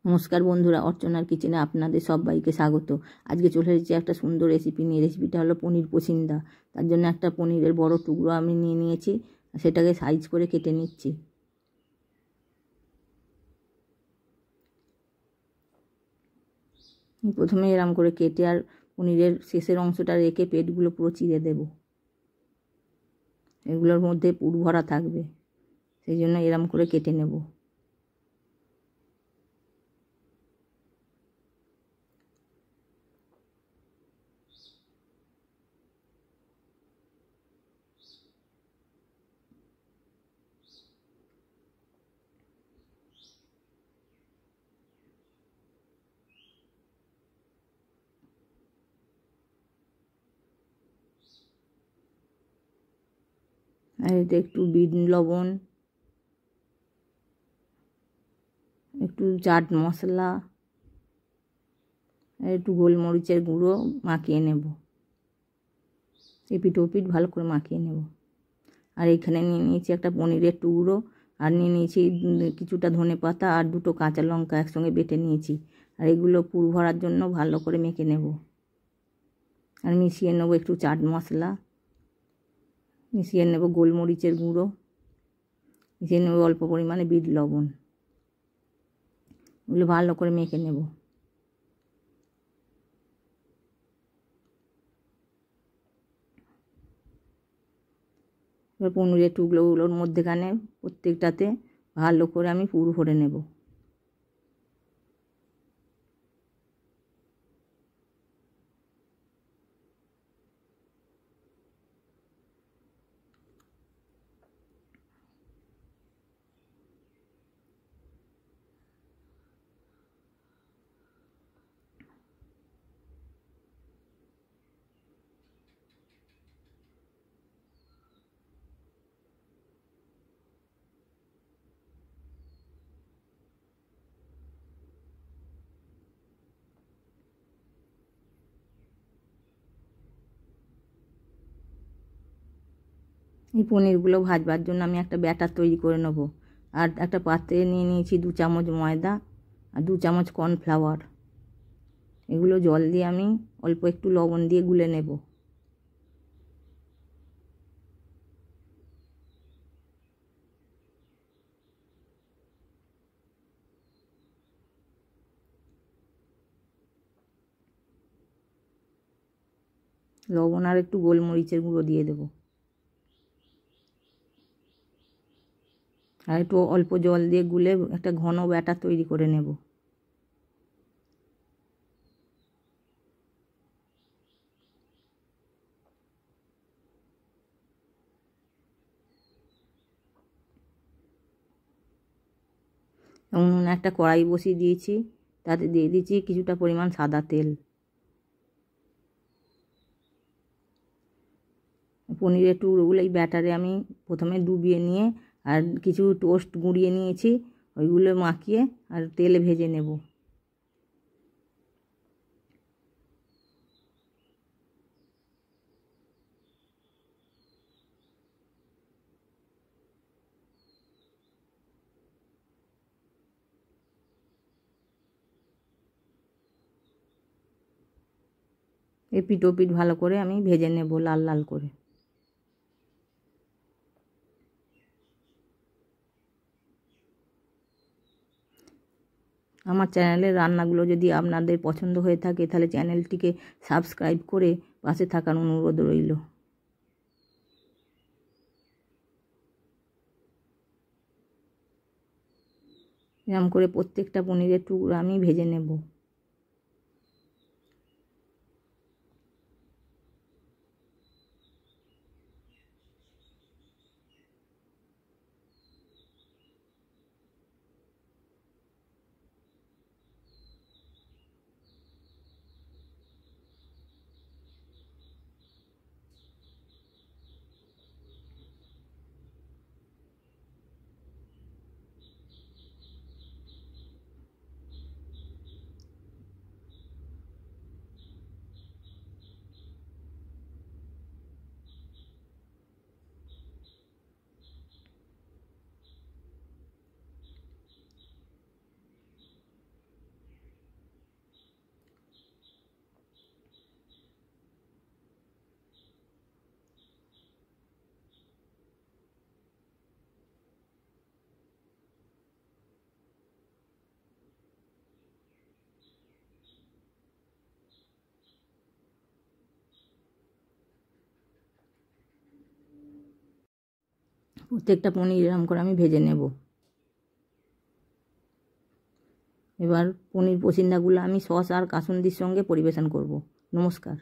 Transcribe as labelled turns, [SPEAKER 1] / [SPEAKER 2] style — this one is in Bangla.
[SPEAKER 1] নমস্কার বন্ধুরা, অর্চনার কিচেনে আপনাদের সবাইকে স্বাগত। আজকে চলে এসেছি একটা সুন্দর রেসিপি নিয়ে। রেসিপিটা হলো পনির পচিন্দা। তার জন্য একটা পনিরের বড় টুকরো আমি নিয়ে নিয়েছি, সেটাকে সাইজ করে কেটে নিচ্ছি। প্রথমে এরম করে কেটে আর পনিরের শেষের অংশটা রেখে পেটগুলো পুরো চিড়ে দেব। এগুলোর মধ্যে পুর ভরা থাকবে, সেই জন্য এরম করে কেটে নেব। আর এতে একটু বিট লবণ, একটু চাট মশলা আর একটু গোলমরিচের গুঁড়ো মাখিয়ে নেব। এপিঠ ওপিঠ ভালো করে মাখিয়ে নেব। আর এখানে নিয়ে নিয়েছি একটা পনিরের টুকরো, আর নিয়ে নিয়েছি কিছুটা ধনেপাতা আর দুটো কাঁচা লঙ্কা একসঙ্গে বেটে নিয়েছি। আর এগুলো পুর ভরার জন্য ভালো করে মেখে নেব। আর মিশিয়ে নেব একটু চাট মশলা, মিশিয়ে নেব গোলমরিচের গুঁড়ো, মিশিয়ে নেব অল্প পরিমাণে বিট লবণ। এগুলো ভালো করে মেখে নেব। এবার পনিরের টুকরোগুলোর মধ্যেখানে প্রত্যেকটাতে ভালো করে আমি পুর ভরে নেব। এই পনিরগুলো ভাজবার জন্য আমি একটা ব্যাটার তৈরি করে নেব। আর একটা পাত্রে নিয়ে নিয়েছি 2 চামচ ময়দা আর 2 চামচ কর্নফ্লাওয়ার। এগুলো জল দিয়ে আমি অল্প একটু লবণ দিয়ে গুলে নেব। লবণ আর একটু গোলমরিচের গুঁড়ো দিয়ে দেব। আর একটু অল্প জল দিয়ে গুলে একটা ঘন ব্যাটার তৈরি করে নেব। উনুনে একটা কড়াই বসিয়ে দিয়েছি, তাতে দিয়ে দিয়েছি কিছুটা পরিমাণ সাদা তেল। পনিরের টুকরোগুলো এই ব্যাটারে আমি প্রথমে ডুবিয়ে নিয়ে আর কিছু টোস্ট গুঁড়িয়ে নিয়েছি, ওইগুলো মাখিয়ে আর তেলে ভেজে নেব। এপিঠ ওপিঠ ভালো করে আমি ভেজে নেব লাল লাল করে। আমার চ্যানেলের রান্নাগুলো যদি আপনাদের পছন্দ হয়ে থাকে তাহলে চ্যানেলটিকে সাবস্ক্রাইব করে পাশে থাকার অনুরোধ রইল। এরকম করে প্রত্যেকটা পনিরের টুকরো আমি ভেজে নেব। প্রত্যেকটা পনির এরকম করে আমি ভেজে নেব। এবার পনির পসিন্দাগুলো আমি সস আর কাসুন্দির সঙ্গে পরিবেশন করব। নমস্কার।